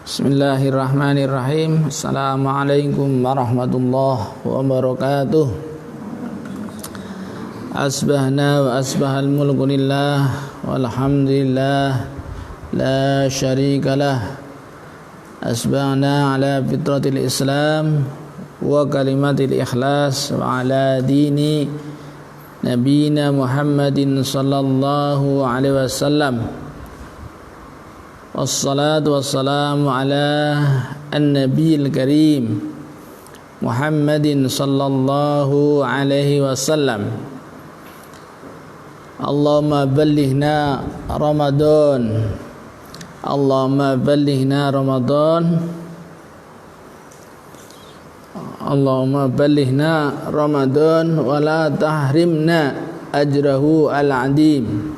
Bismillahirrahmanirrahim. Assalamualaikum warahmatullahi wabarakatuh. Asbahna wa asbahal mulku lillah walhamdulillah la syarika lah. Asbahna ala fitratil Islam wa kalimatil ikhlas wa ala dini nabiyina Muhammadin sallallahu alaihi wasallam. Wassalatu wassalamu ala an-nabiyil karim Muhammadin sallallahu alaihi wasallam. Allahumma ballighna Ramadan. Allahumma ballighna Ramadan. Allahumma ballighna Ramadan wa la tahrimna ajrahu al-adim.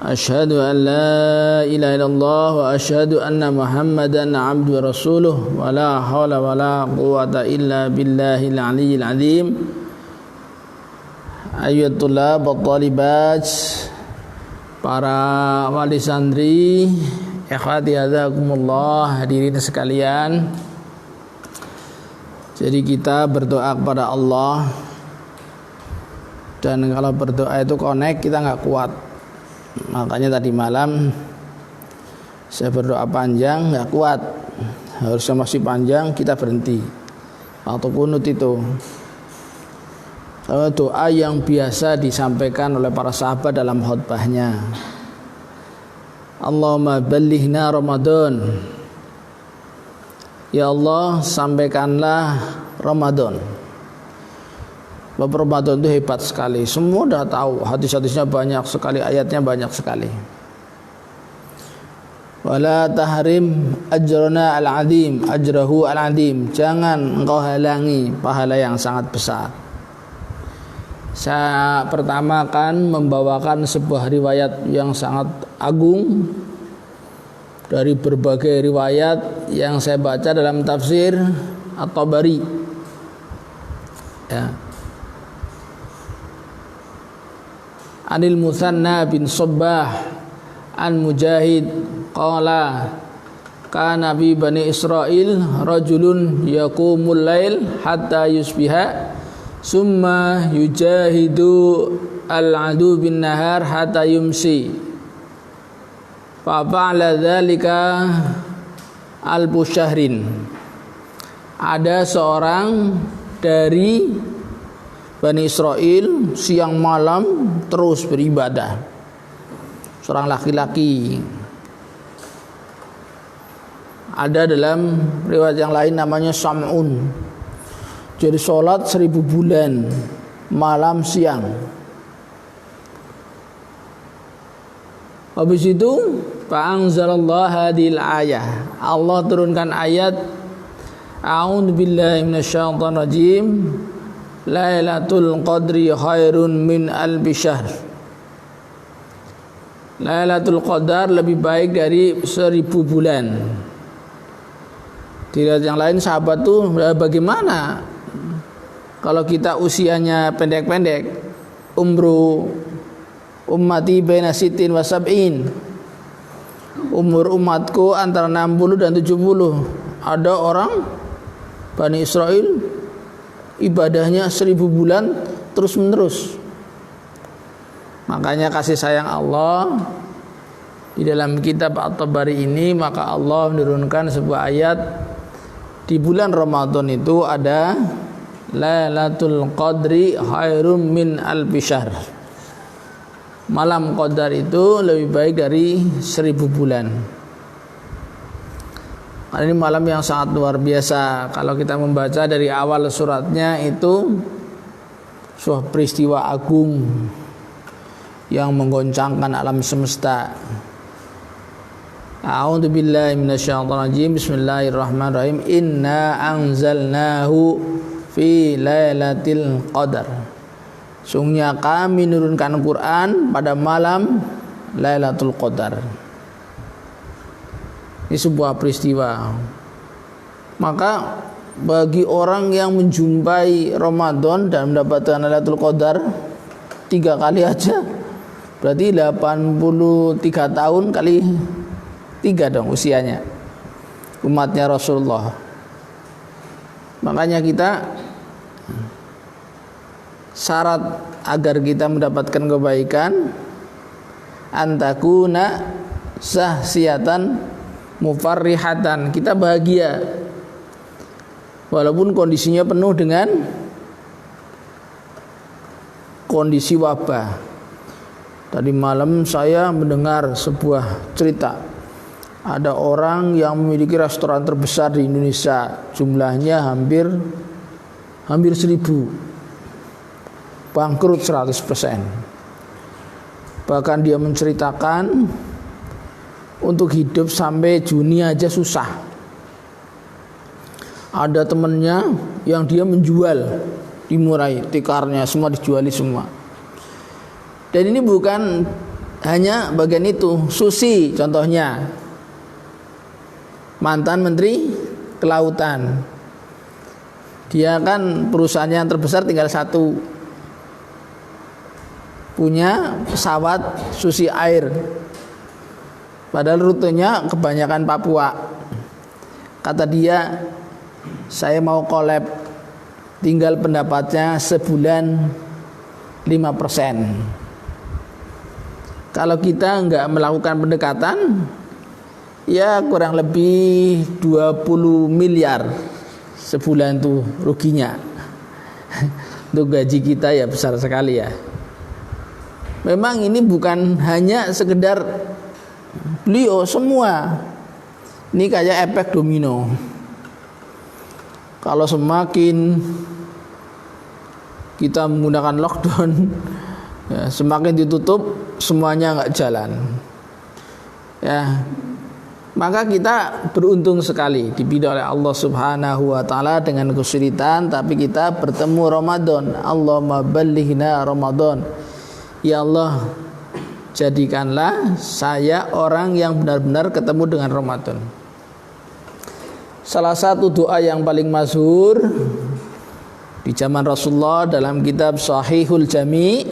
Asyhadu an la ilaha illallah wa asyhadu anna Muhammadan abduhu wa rasuluh wa la haula wa la quwwata illa billahil aliyyil azim. Ayyuhat thullab wa thalibat, para wali santri, ikhwati hazakumullah, hadirin sekalian. Jadi kita berdoa kepada Allah, dan kalau berdoa itu connect, kita nggak kuat. Makanya tadi malam saya berdoa panjang, nggak kuat, harusnya masih panjang, kita berhenti waktu kunut itu. Doa yang biasa disampaikan oleh para sahabat dalam khutbahnya. Allahumma ballighna Ramadan. Ya Allah, sampaikanlah Ramadan. Bab Ramadan itu hebat sekali. Semua dah tahu, hadis-hadisnya banyak sekali, ayatnya banyak sekali. Wala tahrim ajrana al-adim, ajrahu al-adim. Jangan engkau halangi pahala yang sangat besar. Saya pertama akan membawakan sebuah riwayat yang sangat agung dari berbagai riwayat yang saya baca dalam tafsir At-Tabari. Ya. Anil Musanna bin Sabbah an Mujahid qala kana bi bani Israil rajulun yaqumul lail hatta yusbiha summa yujahidu al-adu bin nahar hatta yumsi fa ba'la dzalika alfu syahrin. Ada seorang dari Bani Israel siang malam terus beribadah. Seorang laki-laki. Ada dalam riwayat yang lain namanya Sam'un. Jadi sholat 1000 bulan malam siang. Habis itu fa'anzalallahu hadhil ayah. Allah turunkan ayat A'udzu billahi minasyaitonir rajim. Lailatul Qadri khairun min alfi syahr. Lailatul Qadar lebih baik dari 1000 bulan. Tidak yang lain sahabat tuh bagaimana kalau kita usianya pendek-pendek, umru ummati baina sittin wa sab'in. Umur umatku antara 60 dan 70. Ada orang Bani Israel ibadahnya 1000 bulan terus menerus. Makanya kasih sayang Allah di dalam kitab At-Tabari ini, maka Allah menurunkan sebuah ayat di bulan Ramadan itu ada Lailatul Qadri khairum min alfi syahr. Malam Qadar itu lebih baik dari 1000 bulan. Ini malam yang sangat luar biasa. Kalau kita membaca dari awal suratnya itu sebuah peristiwa agung yang menggoncangkan alam semesta. A'udzu billahi minasyaitonir rajim. Bismillahirrahmanirrahim. Inna anzalnahu fi lailatul qadar. Sungguhnya kami menurunkan Quran pada malam Lailatul Qadar. Ini sebuah peristiwa. Maka bagi orang yang menjumpai Ramadan dan mendapatkan Lailatul Qadar 3 kali aja, berarti 83 tahun kali 3 dong usianya. umatnya Rasulullah. Makanya kita syarat agar kita mendapatkan kebaikan antakuna sahsiatan mufarrihatan, kita bahagia walaupun kondisinya penuh dengan kondisi wabah. Tadi malam saya mendengar sebuah cerita, ada orang yang memiliki restoran terbesar di Indonesia, jumlahnya hampir 1000, bangkrut 100%. Bahkan dia menceritakan untuk hidup sampai Juni aja susah. Ada temennya yang dia menjual, dimurai, tikarnya semua dijuali semua. Dan ini bukan hanya bagian itu. Susi contohnya, mantan Menteri Kelautan, dia kan perusahaannya yang terbesar tinggal satu, punya pesawat Susi Air, padahal rutenya kebanyakan Papua. Kata dia, saya mau collab, tinggal pendapatnya sebulan 5%. Kalau kita nggak melakukan pendekatan, ya kurang lebih 20 miliar sebulan tuh ruginya. Untuk gaji kita ya besar sekali ya. Memang ini bukan hanya sekedar beliau, semua. Ini kayak efek domino. Kalau semakin kita menggunakan lockdown, ya, semakin ditutup, semuanya nggak jalan. Ya, maka kita beruntung sekali dipilih oleh Allah Subhanahu wa taala dengan kesulitan, tapi kita bertemu Ramadan. Allahumma ballighna Ramadan. Ya Allah, jadikanlah saya orang yang benar-benar ketemu dengan Ramadan. Salah satu doa yang paling masyhur di zaman Rasulullah dalam kitab Sahihul Jami',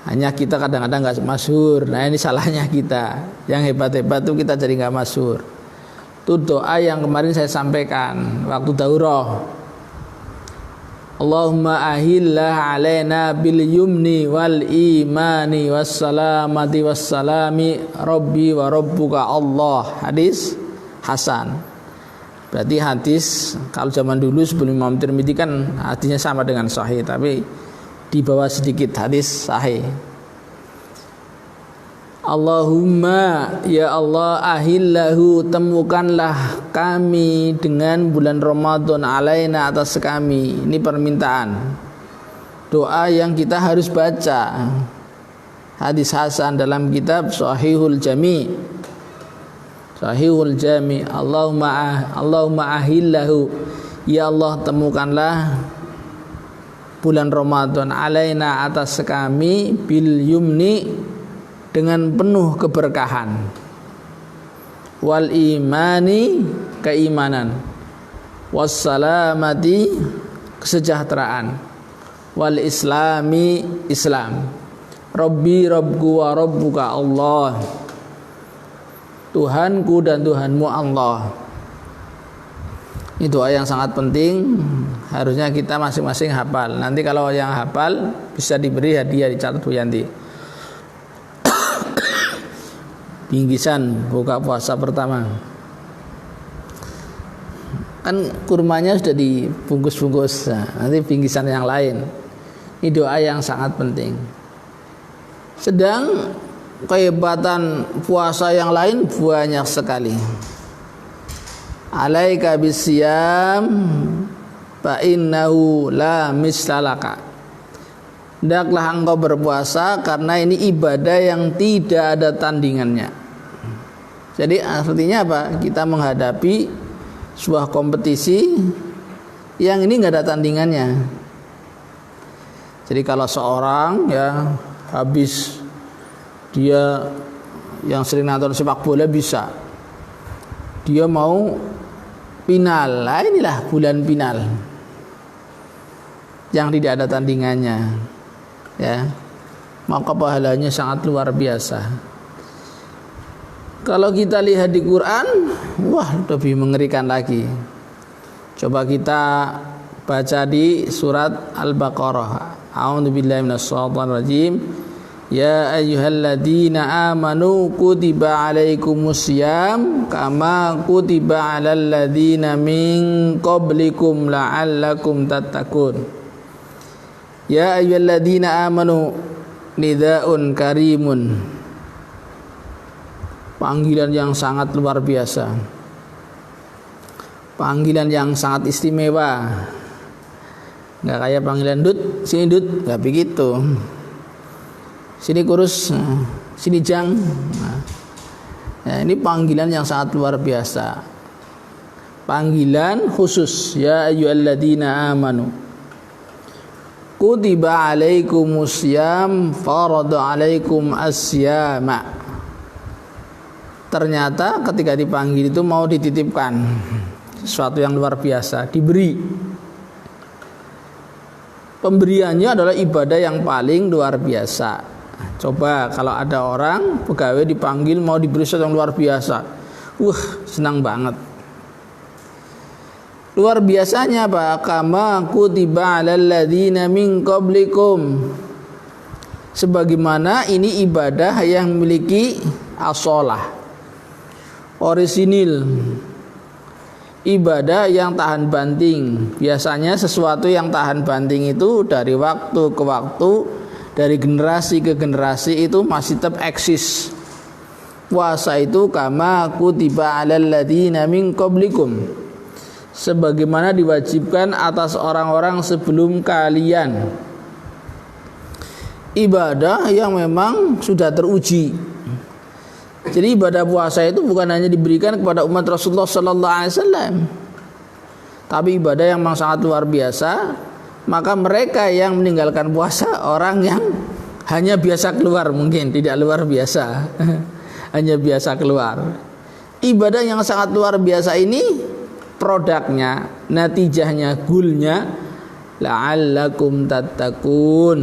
hanya kita kadang-kadang nggak masyhur. Nah ini salahnya kita. Yang hebat-hebat itu kita jadi nggak masyhur. Itu doa yang kemarin saya sampaikan waktu daurah. Allahumma ahillah alaina bil yumni wal imani wassalamati wassalami rabbi wa rabbuka Allah. Hadis hasan. Berarti hadis kalau zaman dulu sebelum Imam Tirmidzi kan hadisnya sama dengan sahih, tapi di bawah sedikit hadis sahih. Allahumma ya Allah ahillahu, temukanlah kami dengan bulan Ramadan alaina, atas kami. Ini permintaan, doa yang kita harus baca. Hadis hasan dalam kitab Sahihul Jami'. Sahihul Jami'. Allahumma ahillahu, ya Allah temukanlah bulan Ramadan alaina, atas kami, bil yumni, dengan penuh keberkahan, wal imani, keimanan, wassalamati, kesejahteraan, wal islami, Islam, Rabbi Rabbku wa Rabbuka Allah, Tuhanku dan Tuhanmu Allah. Ini doa yang sangat penting, harusnya kita masing-masing hafal. Nanti kalau yang hafal bisa diberi hadiah, dicatat Bu Yanti. Bingkisan buka puasa pertama. Kan kurmanya sudah dibungkus-bungkus, nah, nanti bingkisan yang lain. Ini doa yang sangat penting. Sedang kehebatan puasa yang lain banyak sekali. Alaika bisyam fa innahu la mislalaka. Hendaklah engkau berpuasa karena ini ibadah yang tidak ada tandingannya. Jadi artinya apa? Kita menghadapi sebuah kompetisi yang ini nggak ada tandingannya. Jadi kalau seorang ya habis, dia yang sering nonton sepak bola bisa, dia mau final, nah inilah bulan final yang tidak ada tandingannya, ya, maka pahalanya sangat luar biasa. Kalau kita lihat di Quran, wah lebih mengerikan lagi. Coba kita baca di surat Al-Baqarah. A'udzubillahi minasyaitonirrajim. Ya ayyuhalladzina amanu kutiba alaikumusiyam kama kutiba alal ladzina min qablikum la'allakum tattaqun. Ya ayyuhalladzina amanu nidaun karimun. Panggilan yang sangat luar biasa. Panggilan yang sangat istimewa. Enggak kayak panggilan Dut, sini Dut, enggak begitu. Sini kurus, sini Jang. Nah, ini panggilan yang sangat luar biasa. Panggilan khusus. Ya ayyuhalladzina amanu kutiba alaikumusiyam farada alaikum asyama. Ternyata ketika dipanggil itu mau dititipkan sesuatu yang luar biasa, diberi. Pemberiannya adalah ibadah yang paling luar biasa. Coba kalau ada orang pegawai dipanggil mau diberi sesuatu yang luar biasa, senang banget. Luar biasanya apa? Kama kutiba alal ladzina min qablikum. Sebagaimana ini ibadah yang memiliki asolah, orisinil, ibadah yang tahan banting. Biasanya sesuatu yang tahan banting itu dari waktu ke waktu, dari generasi ke generasi itu masih tetap eksis. Puasa itu kama kutiba alal ladzina min qablikum, sebagaimana diwajibkan atas orang-orang sebelum kalian. Ibadah yang memang sudah teruji. Jadi ibadah puasa itu bukan hanya diberikan kepada umat Rasulullah sallallahu alaihi wasallam, tapi ibadah yang memang sangat luar biasa. Maka mereka yang meninggalkan puasa orang yang hanya biasa keluar, mungkin tidak luar biasa. Hanya biasa keluar. Ibadah yang sangat luar biasa ini produknya, natijahnya, goalnya la'allakum tattaqun.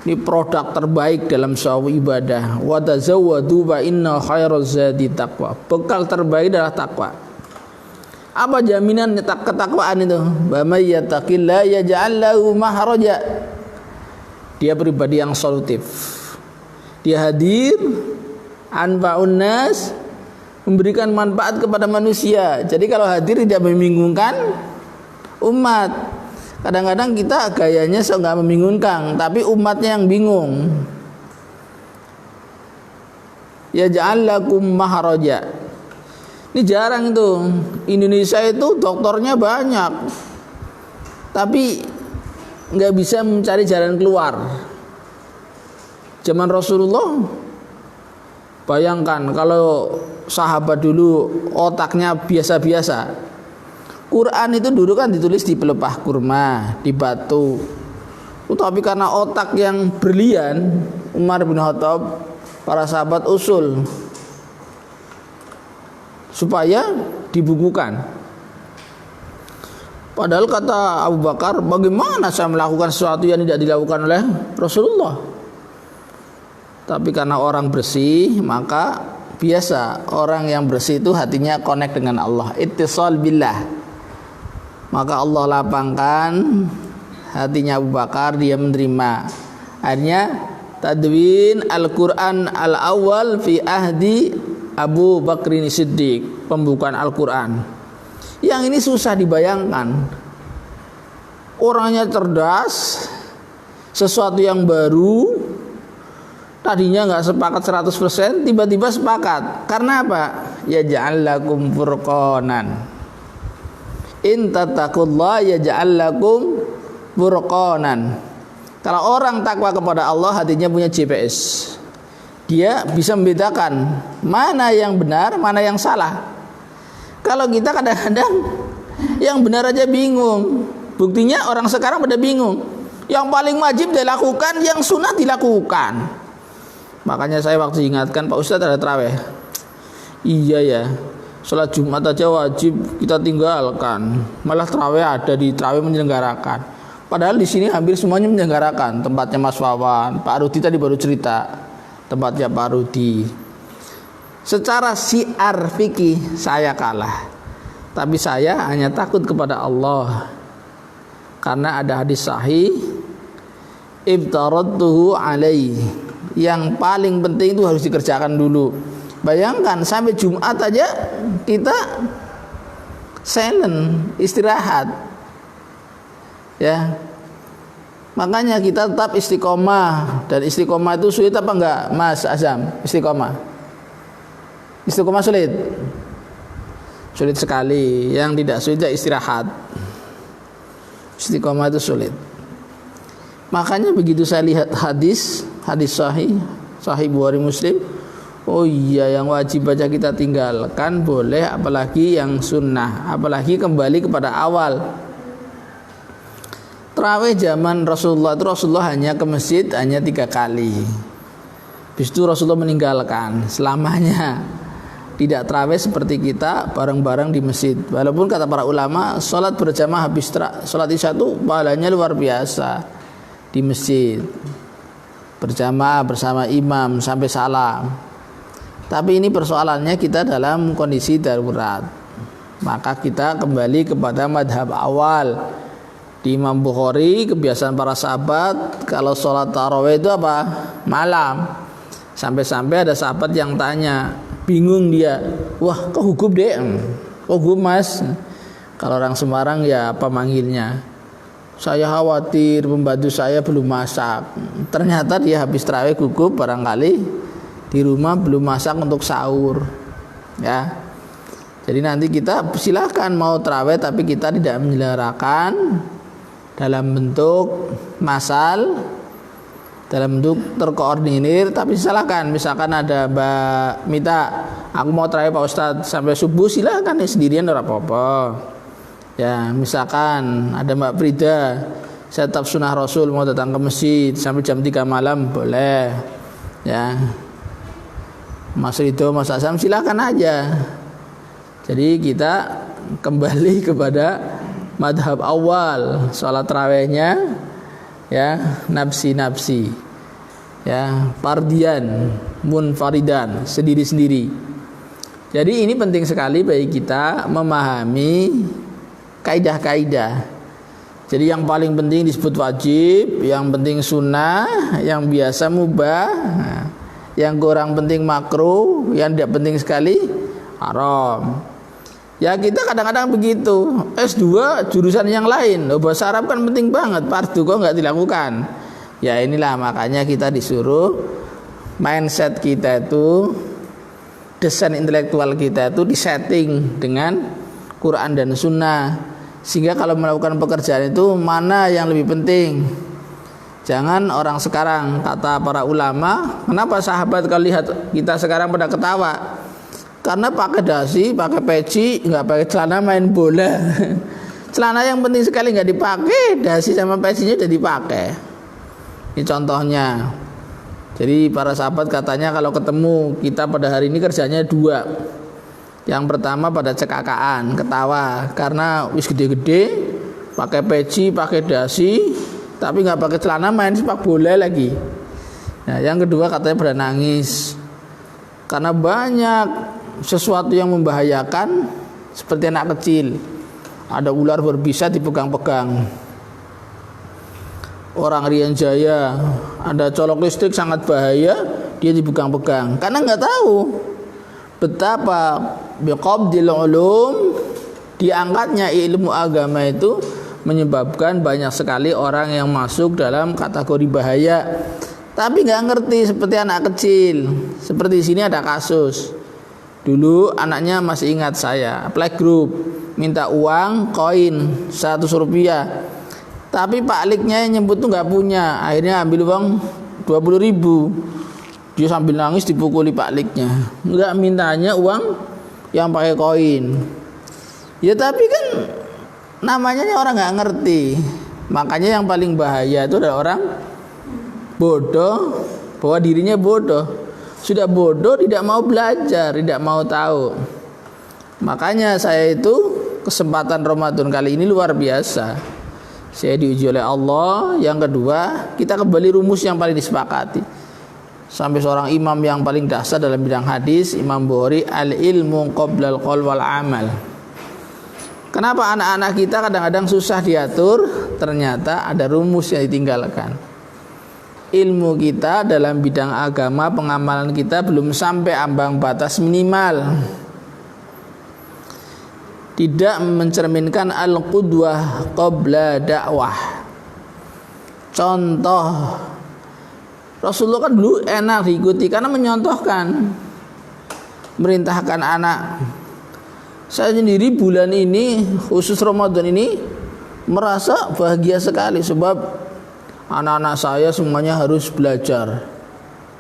Ini produk terbaik dalam suatu ibadah. Wa tazawwadu fa inna khairaz zadi taqwa. Bekal terbaik adalah takwa. Apa jaminan ketakwaan itu? Wa may yattaqillah yaj'al lahu mahraja. Dia pribadi yang solutif. Dia hadir anfa'un nas, memberikan manfaat kepada manusia. Jadi kalau hadir tidak membingungkan umat. Kadang-kadang kita gayanya sok nggak membingungkan, tapi umatnya yang bingung. Yaj'al lakum mahraja. Ini jarang itu. Indonesia itu dokternya banyak, tapi nggak bisa mencari jalan keluar. Zaman Rasulullah, bayangkan kalau sahabat dulu otaknya biasa-biasa. Quran itu dulu kan ditulis di pelepah kurma, di batu. Tapi karena otak yang brilian, Umar bin Khattab, para sahabat usul supaya dibukukan. Padahal kata Abu Bakar, bagaimana saya melakukan sesuatu yang tidak dilakukan oleh Rasulullah? Tapi karena orang bersih, maka biasa orang yang bersih itu hatinya connect dengan Allah, ittisal billah. Maka Allah lapangkan hatinya Abu Bakar, dia menerima. Akhirnya tadwin Al-Quran al-awwal fi ahdi Abu Bakrin Siddiq, pembukaan Al-Quran. Yang ini susah dibayangkan. Orangnya cerdas, sesuatu yang baru, tadinya nggak sepakat 100%, tiba-tiba sepakat. Karena apa? Yaj'al lakum furqanan. In tattaqullaha yaj'al lakum furqanan. Kalau orang takwa kepada Allah, hatinya punya GPS. Dia bisa membedakan mana yang benar, mana yang salah. Kalau kita kadang-kadang yang benar aja bingung. Buktinya orang sekarang pada bingung. Yang paling wajib dilakukan, yang sunnah dilakukan. Makanya saya waktu ingatkan, Pak Ustadz ada tarawih. Iya ya, sholat Jumat aja wajib kita tinggalkan. Malah tarawih ada, di tarawih menyelenggarakan. Padahal di sini hampir semuanya menyelenggarakan. Tempatnya Mas Wawan, Pak Rudi tadi baru cerita. Tempatnya Pak Rudi. Secara syiar fikih saya kalah. Tapi saya hanya takut kepada Allah. Karena ada hadis sahih, ibtaradtuhu alaihi. Yang paling penting itu harus dikerjakan dulu. Bayangkan sampai Jumat aja kita silent, istirahat. Ya. Makanya kita tetap istiqomah. Dan istiqomah itu sulit apa enggak, Mas Azam? Istiqomah. Istiqomah sulit. Sulit sekali. Yang tidak sulit ya istirahat. Istiqomah itu sulit. Makanya begitu saya lihat hadis sahih Bukhari Muslim, oh iya, yang wajib baca kita tinggalkan boleh, apalagi yang sunnah, apalagi kembali kepada awal. Tarawih zaman Rasulullah itu Rasulullah hanya ke masjid hanya 3 kali. Habis itu Rasulullah meninggalkan selamanya. Tidak tarawih seperti kita bareng-bareng di masjid. Walaupun kata para ulama, sholat berjamaah habis sholat isya itu pahalanya luar biasa di masjid. Berjamaah bersama imam sampai salam. Tapi ini persoalannya kita dalam kondisi darurat. Maka kita kembali kepada madhab awal. Di Imam Bukhari kebiasaan para sahabat kalau sholat tarawih itu apa? Malam. Sampai-sampai ada sahabat yang tanya, bingung dia, wah kok hukum deh? Kok hukum mas? Kalau orang Semarang ya apa manggilnya? Saya khawatir pembantu saya belum masak. Ternyata dia habis tarawih gugup barangkali di rumah belum masak untuk sahur. Ya. Jadi nanti kita silakan mau tarawih tapi kita tidak menyelenggarakan dalam bentuk massal, dalam bentuk terkoordinir, tapi silakan. Misalkan ada Mbak Mita, aku mau tarawih Pak Ustadz sampai subuh, silakan ya sendirian ora apa-apa. Ya, misalkan ada Mbak Frida, saya tetap sunnah Rasul mau datang ke masjid sampai jam 3 malam boleh. Ya. Mas Rido, Mas Asam silakan aja. Jadi kita kembali kepada madhab awal, sholat tarawihnya ya nafsi, ya fardian, munfaridan, sendiri-sendiri. Jadi ini penting sekali bagi kita memahami kaidah-kaidah. Jadi yang paling penting disebut wajib, yang penting sunnah, yang biasa mubah, yang kurang penting makruh, yang tidak penting sekali haram. Ya kita kadang-kadang begitu. S2 jurusan yang lain, bahasa Arab kan penting banget, fardu kok nggak dilakukan. Ya inilah makanya kita disuruh mindset kita itu, desain intelektual kita itu disetting dengan Quran dan Sunnah, sehingga kalau melakukan pekerjaan itu mana yang lebih penting. Jangan orang sekarang, kata para ulama, kenapa sahabat kalau lihat kita sekarang pada ketawa? Karena pakai dasi, pakai peci, nggak pakai celana main bola. Celana yang penting sekali nggak dipakai, dasi sama pecinya udah dipakai. Ini contohnya. Jadi para sahabat katanya kalau ketemu kita pada hari ini kerjanya 2. Yang pertama pada cekakaan, ketawa karena wis gede-gede, pakai peci, pakai dasi, tapi nggak pakai celana main sepak bola lagi. Nah, yang kedua katanya pada nangis karena banyak sesuatu yang membahayakan, seperti anak kecil, ada ular berbisa dipegang-pegang. Orang Rian Jaya ada colok listrik sangat bahaya, dia dipegang-pegang karena nggak tahu betapa biqabdil ulum, diangkatnya ilmu agama itu menyebabkan banyak sekali orang yang masuk dalam kategori bahaya, tapi nggak ngerti, seperti anak kecil. Seperti di sini ada kasus. Dulu anaknya masih ingat saya, playgroup, minta uang koin 100 rupiah, tapi Pak Liknya yang nyebut tuh nggak punya. Akhirnya ambil uang 20.000. Dia sambil nangis dipukuli Pak Liknya. Nggak mintanya uang yang pakai koin. Ya tapi kan namanya orang nggak ngerti. Makanya yang paling bahaya itu adalah orang bodoh, bahwa dirinya bodoh. Sudah bodoh, tidak mau belajar, tidak mau tahu. Makanya saya itu kesempatan Ramadan kali ini luar biasa. Saya diuji oleh Allah. Yang kedua, kita kembali rumus yang paling disepakati. sampai seorang imam yang paling dasar dalam bidang hadis, Imam Bukhari, al ilmu qoblal qaul wal amal. Kenapa anak-anak kita kadang-kadang susah diatur? Ternyata ada rumus yang ditinggalkan. Ilmu kita dalam bidang agama, pengamalan kita belum sampai ambang batas minimal. Tidak mencerminkan al-qudwah qabla dakwah. Contoh, Rasulullah kan dulu enak diikuti karena menyontohkan, merintahkan anak. Saya sendiri bulan ini, khusus Ramadan ini, merasa bahagia sekali sebab anak-anak saya semuanya harus belajar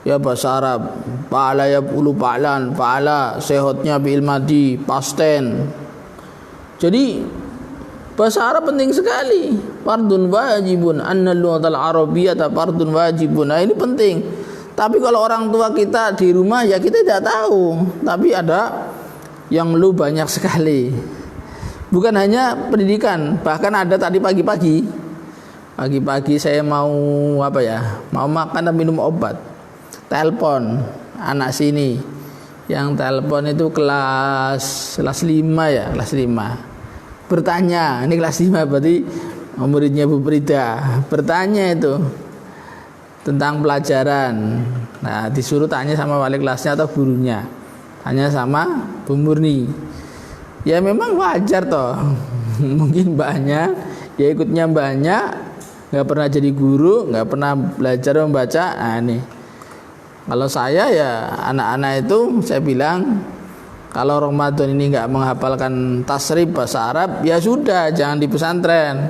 ya bahasa Arab. Fa'ala yaqulu fa'lan, fa'ala sehatnya bil madi, past tense. Jadi bahasa Arab penting sekali. Fardun wajibun, annal lughatal arabiyyata fardun wajibun. Nah, ini penting. Tapi kalau orang tua kita di rumah ya kita tidak tahu. Tapi ada yang lu banyak sekali. Bukan hanya pendidikan, bahkan ada tadi pagi-pagi saya mau apa ya? Mau makan dan minum obat. Telepon anak sini. Yang telepon itu kelas 5 ya, kelas 5. Bertanya, ini kelas 5 berarti muridnya Bu Prida. Bertanya itu tentang pelajaran. Nah, disuruh tanya sama wali kelasnya atau gurunya. Tanya sama Bu Murni. Ya memang wajar toh. Mungkin mbaknya ya ikutnya banyak, nggak pernah jadi guru, nggak pernah belajar membaca. Nah, nih. Kalau saya ya anak-anak itu saya bilang kalau Ramadan ini nggak menghafalkan tasrif bahasa Arab ya sudah jangan di pesantren.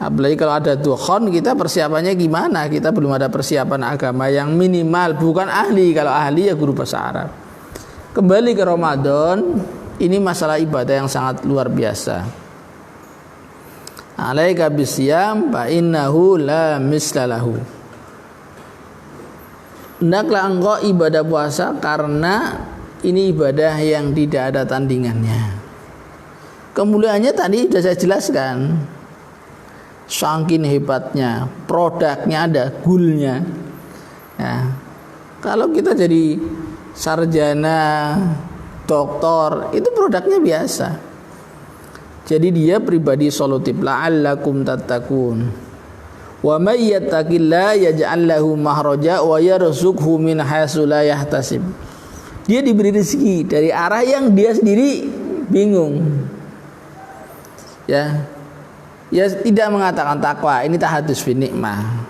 Apalagi kalau ada dukhon kita persiapannya gimana? Kita belum ada persiapan agama yang minimal, bukan ahli. Kalau ahli ya guru bahasa Arab. Kembali ke Ramadan, ini masalah ibadah yang sangat luar biasa. Alaika bisyam fa innahu la mislalahu. Hendaklah engkau ibadah puasa karena ini ibadah yang tidak ada tandingannya. Kemuliaannya tadi sudah saya jelaskan. Saking hebatnya, produknya ada, gulnya. Ya. Kalau kita jadi sarjana, doktor, itu produknya biasa. Jadi dia pribadi solutif, la'allakum tattaqun. Wa may yattaqillaha yaj'al lahu makhraja wa yarzuqhu min haitsu la yahtasib. Dia diberi rezeki dari arah yang dia sendiri bingung. Ya. Ya tidak mengatakan takwa, ini tahadus fi nikmah.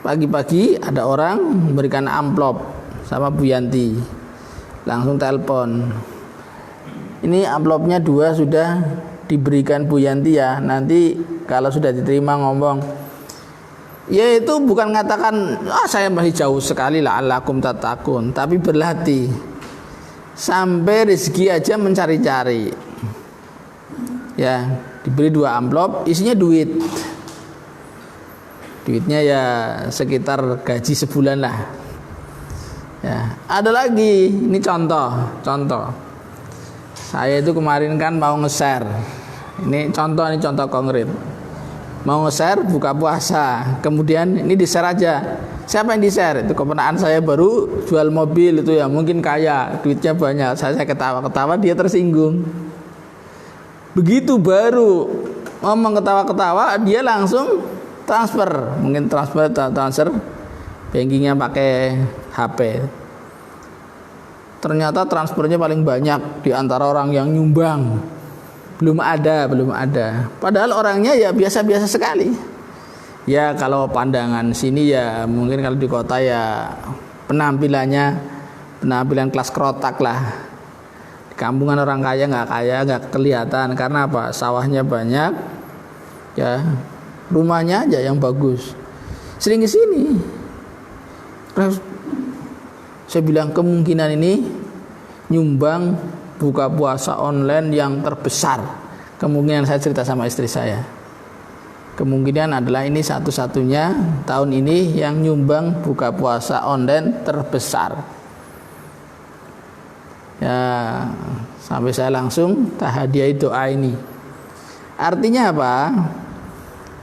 Pagi-pagi ada orang memberikan amplop sama Bu Yanti. Langsung telepon. Ini amplopnya 2 sudah diberikan Bu Yanti ya. Nanti kalau sudah diterima ngomong. Ya itu bukan mengatakan saya masih jauh sekali la'allakum tattaqun, tapi berlatih. Sampai rezeki aja mencari-cari. Ya, diberi 2 amplop, isinya duit. Duitnya ya sekitar gaji sebulan lah. Ya, ada lagi, ini contoh. Saya itu kemarin kan mau nge-share. Ini contoh konkret. Mau nge-share buka puasa. Kemudian ini di-share aja. Siapa yang di-share? Itu keponakan saya baru jual mobil itu ya, mungkin kaya, duitnya banyak. Saya ketawa-ketawa, dia tersinggung. Begitu baru ngomong ketawa-ketawa, dia langsung transfer. Mungkin transfer bankingnya pakai HP. Ternyata transfernya paling banyak di antara orang yang nyumbang. Belum ada. Padahal orangnya ya biasa-biasa sekali. Ya kalau pandangan sini ya mungkin kalau di kota ya penampilan kelas kerotak lah. Di kampungan orang kaya nggak kelihatan karena apa? Sawahnya banyak, ya rumahnya aja yang bagus. Sering ke sini. Saya bilang kemungkinan ini nyumbang buka puasa online yang terbesar. Kemungkinan saya cerita sama istri saya. Kemungkinan adalah ini satu-satunya tahun ini yang nyumbang buka puasa online terbesar. Ya, sampai saya langsung tahadiah doa ini. Artinya apa?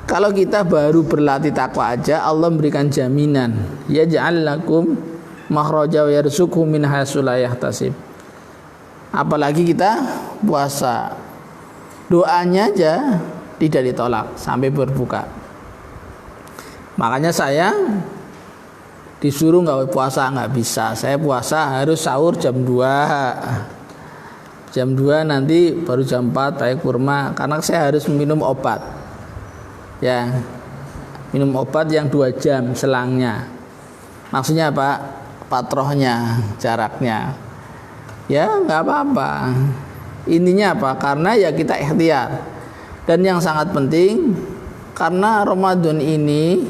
Kalau kita baru berlatih takwa aja, Allah memberikan jaminan, yaj'al lakum makhraja wa yarzuqhu min haitsu la yahtasib. Apalagi kita puasa, doanya aja tidak ditolak sampai berbuka. Makanya saya disuruh nggak puasa, nggak bisa. Saya puasa harus sahur jam 2. Jam 2 nanti baru jam 4 pakai kurma, karena saya harus minum obat. Ya, minum obat yang 2 jam selangnya. Maksudnya apa? Patrohnya, jaraknya. Ya nggak apa-apa. Intinya apa? Karena ya kita ikhtiar. Dan yang sangat penting, karena Ramadan ini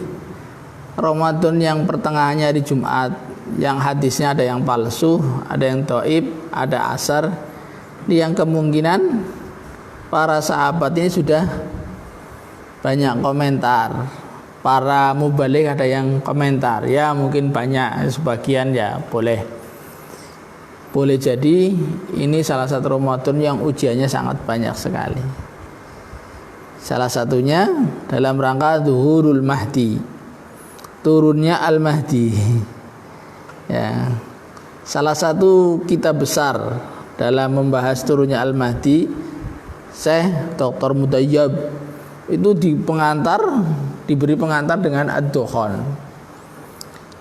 Ramadan yang pertengahannya di Jumat, yang hadisnya ada yang palsu, ada yang dhaif, ada asar, yang kemungkinan para sahabat ini sudah banyak komentar. Para mubaligh ada yang komentar, ya mungkin banyak, sebagian ya boleh jadi ini salah satu Ramadan yang ujiannya sangat banyak sekali. Salah satunya dalam rangka Zuhurul Mahdi, turunnya Al-Mahdi. Ya, salah satu kitab besar dalam membahas turunnya Al-Mahdi, Syekh Dr. Mudayyab itu diberi pengantar dengan ad-dukhon.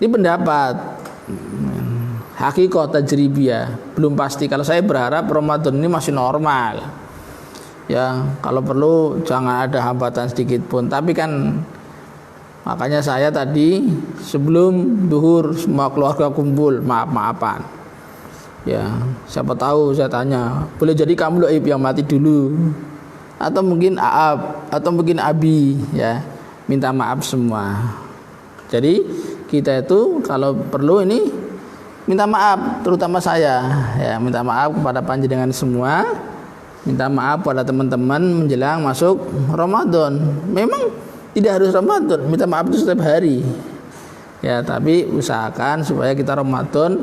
Ini pendapat hakikat tajribiyah, belum pasti. Kalau saya berharap Ramadan ini masih normal. Ya, kalau perlu jangan ada hambatan sedikit pun. Tapi kan makanya saya tadi sebelum duhur semua keluarga kumpul, maaf-maafan. Ya, siapa tahu saya tanya, boleh jadi kamu Loib yang mati dulu, atau mungkin Aab, atau mungkin Abi, ya, minta maaf semua. Jadi kita itu kalau perlu ini minta maaf, terutama saya, ya, minta maaf kepada panjenengan semua, minta maaf pada teman-teman menjelang masuk Ramadan. Memang tidak harus Ramadan, minta maaf itu setiap hari, ya, tapi usahakan supaya kita Ramadan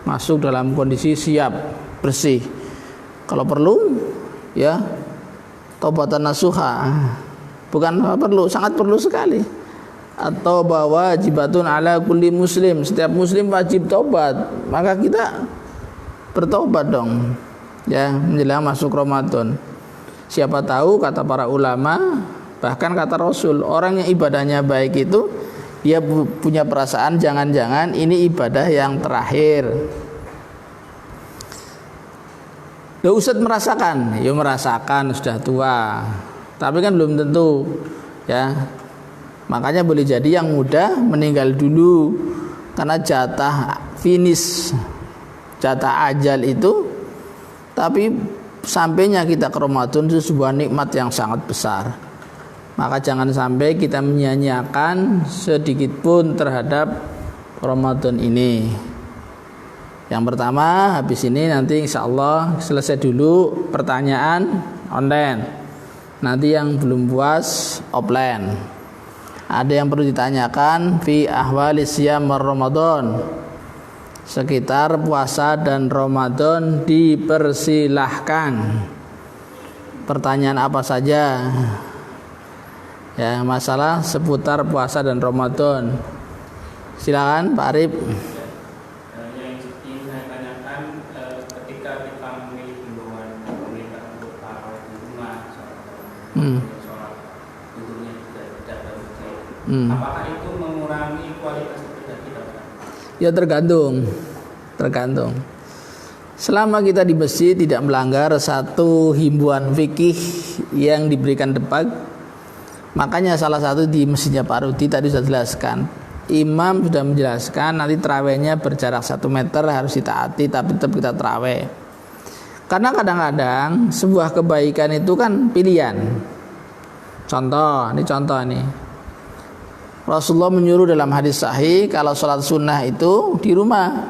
masuk dalam kondisi siap, bersih. Kalau perlu, ya, taubatan nasuha, bukan perlu, sangat perlu sekali. Atau bahwa wajibatun ala kulli muslim, setiap muslim wajib taubat. Maka kita bertobat dong, ya, menjelang masuk Ramadan. Siapa tahu kata para ulama, bahkan kata Rasul, orang yang ibadahnya baik itu dia punya perasaan jangan-jangan ini ibadah yang terakhir. Ya, Ustadz merasakan, ya merasakan sudah tua, tapi kan belum tentu, ya. Makanya boleh jadi yang muda meninggal dulu karena jatah finish, jatah ajal itu. Tapi sampainya kita ke Ramadan itu sebuah nikmat yang sangat besar. Maka jangan sampai kita menyia-nyiakan sedikit pun terhadap Ramadan ini. Yang pertama, habis ini nanti insya Allah selesai dulu pertanyaan online. Nanti yang belum puas offline. Ada yang perlu ditanyakan fi ahwali siyam Ramadan, sekitar puasa dan Ramadan dipersilahkan. Pertanyaan apa saja, ya, masalah seputar puasa dan Ramadan. Silakan Pak Arif. Yang ingin saya tanyakan, ketika kita memilih himbauan pemerintah untuk tarawih di rumah, sholat tidurnya tidak berjaya, apakah itu mengurangi kualitas ibadah kita? Ya tergantung. Selama kita di masjid tidak melanggar satu himbauan fikih yang diberikan depan, makanya salah satu di masjidnya Pak Rudi tadi sudah jelaskan. Imam sudah menjelaskan nanti terawihnya berjarak 1 meter harus ditaati, tapi tetap kita terawih. Karena kadang-kadang sebuah kebaikan itu kan pilihan. Contoh nih. Rasulullah menyuruh dalam hadis sahih kalau sholat sunnah itu di rumah.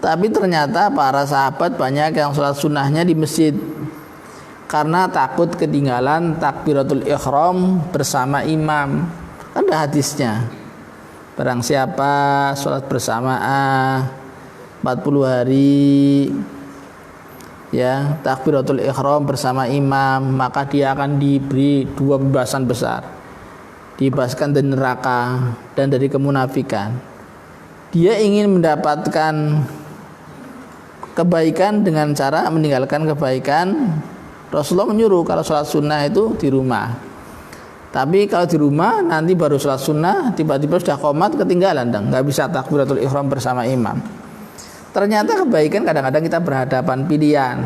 Tapi ternyata para sahabat banyak yang sholat sunnahnya di masjid karena takut ketinggalan takbiratul ihram bersama imam. Kan ada hadisnya. Barang siapa sholat bersamaan 40 hari ya takbiratul ihram bersama imam, maka dia akan diberi 2 pembebasan besar. Dibebaskan dari neraka dan dari kemunafikan. Dia ingin mendapatkan kebaikan dengan cara meninggalkan kebaikan. Rasulullah menyuruh kalau sholat sunnah itu di rumah. Tapi kalau di rumah nanti baru sholat sunnah, tiba-tiba sudah qomat ketinggalan, nggak bisa takbiratul ihram bersama imam. Ternyata kebaikan kadang-kadang kita berhadapan pilihan.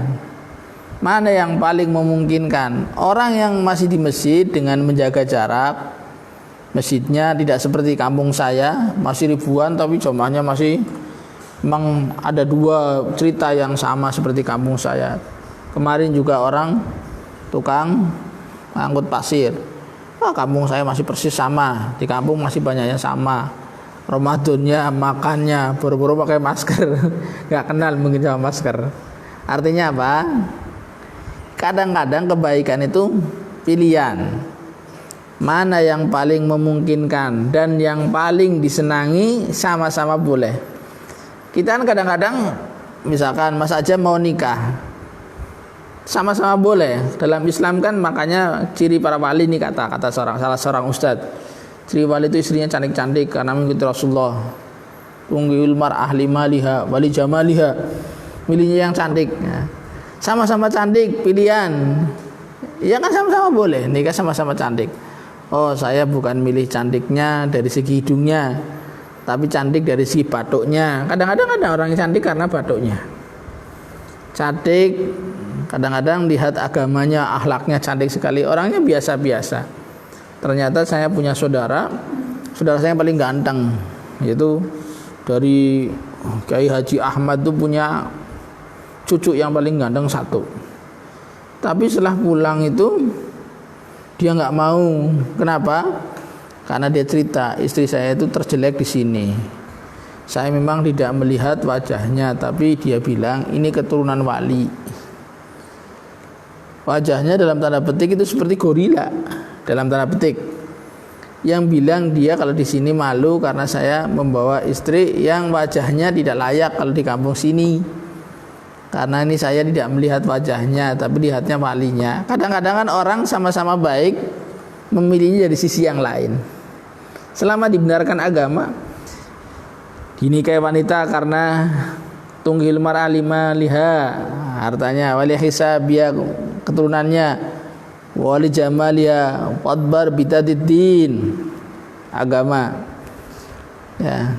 Mana yang paling memungkinkan? Orang yang masih di masjid dengan menjaga jarak, masjidnya tidak seperti kampung saya, masih ribuan tapi jamaahnya masih, memang ada 2 cerita yang sama seperti kampung saya. Kemarin juga orang tukang angkut pasir. Kampung saya masih persis sama, di kampung masih banyaknya sama. Ramadannya, makannya, boro-boro pakai masker, nggak kenal mungkin sama masker. Artinya apa? Kadang-kadang kebaikan itu pilihan. Mana yang paling memungkinkan dan yang paling disenangi sama-sama boleh. Kita kan kadang-kadang misalkan Mas aja mau nikah, sama-sama boleh. Dalam Islam kan makanya ciri para wali ini kata salah seorang ustadz, ciri wali itu istrinya cantik-cantik karena mengikuti Rasulullah. Tunggil mar'ah limaliha wali jamaliha, milihnya yang cantik. Sama-sama cantik pilihan, ya kan sama-sama boleh nikah sama-sama cantik. Oh, saya bukan milih cantiknya dari segi hidungnya, tapi cantik dari segi batuknya. Kadang-kadang ada orang yang cantik karena batuknya. Cantik, kadang-kadang lihat agamanya, akhlaknya cantik sekali. Orangnya biasa-biasa. Ternyata saya punya saudara saya yang paling ganteng, yaitu dari Kiai Haji Ahmad itu punya cucu yang paling ganteng 1. Tapi setelah pulang itu dia nggak mau. Kenapa? Karena dia cerita, istri saya itu terjelek di sini. Saya memang tidak melihat wajahnya, tapi dia bilang ini keturunan wali. Wajahnya dalam tanda petik itu seperti gorila, dalam tanda petik. Yang bilang dia kalau di sini malu karena saya membawa istri yang wajahnya tidak layak kalau di kampung sini. Karena ini saya tidak melihat wajahnya, tapi lihatnya walinya. Kadang-kadang kan orang sama-sama baik memilihnya dari sisi yang lain. Selama dibenarkan agama, dinikahi wanita karena tunggil mar'ah limaliha, hartanya, wali hisabia keturunannya, wali jamalia qadbar bitadiddin, agama. Ya.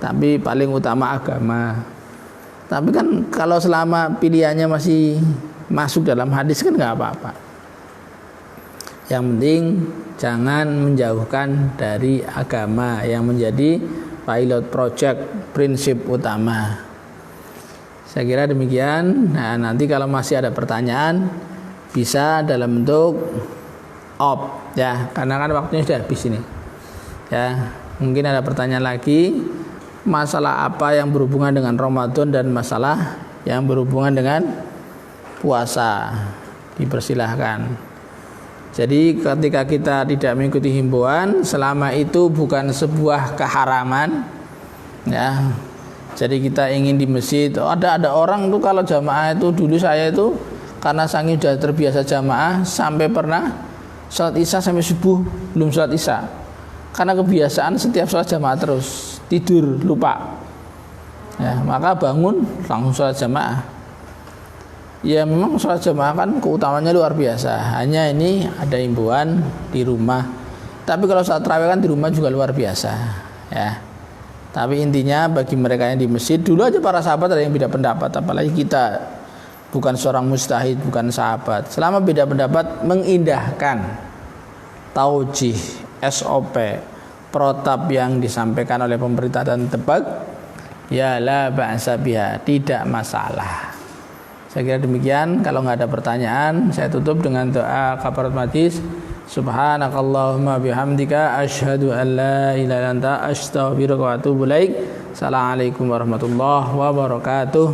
Tapi paling utama agama. Tapi kan kalau selama pilihannya masih masuk dalam hadis kan nggak apa-apa. Yang penting jangan menjauhkan dari agama yang menjadi pilot project, prinsip utama. Saya kira demikian. Nah, nanti kalau masih ada pertanyaan bisa dalam bentuk op ya, karena kan waktunya sudah habis ini. Ya, mungkin ada pertanyaan lagi. Masalah apa yang berhubungan dengan Ramadan dan masalah yang berhubungan dengan puasa, dipersilahkan. Jadi ketika kita tidak mengikuti himbauan, selama itu bukan sebuah keharaman, ya. Jadi kita ingin di masjid, ada orang tuh kalau jamaah itu, dulu saya itu karena saking sudah terbiasa jamaah sampai pernah sholat isya sampai subuh belum sholat isya. Karena kebiasaan setiap sholat jamaah terus, tidur lupa, ya, maka bangun langsung sholat jamaah. Ya memang sholat jamaah kan keutamanya luar biasa. Hanya ini ada himbauan di rumah. Tapi kalau sholat tarawih kan di rumah juga luar biasa, ya. Tapi intinya bagi mereka yang di masjid, dulu aja para sahabat ada yang beda pendapat, apalagi kita bukan seorang mujtahid, bukan sahabat. Selama beda pendapat mengindahkan taujih, SOP, protap yang disampaikan oleh pemerintah dan tebak, ya la ba'sa biha, tidak masalah. Saya kira demikian. Kalau nggak ada pertanyaan, saya tutup dengan doa kafarat majlis. Subhanakallahumma bihamdika asyhadu an la ilaha illa anta astaghfiruka wa atubu ilaik. Assalamualaikum warahmatullahi wabarakatuh.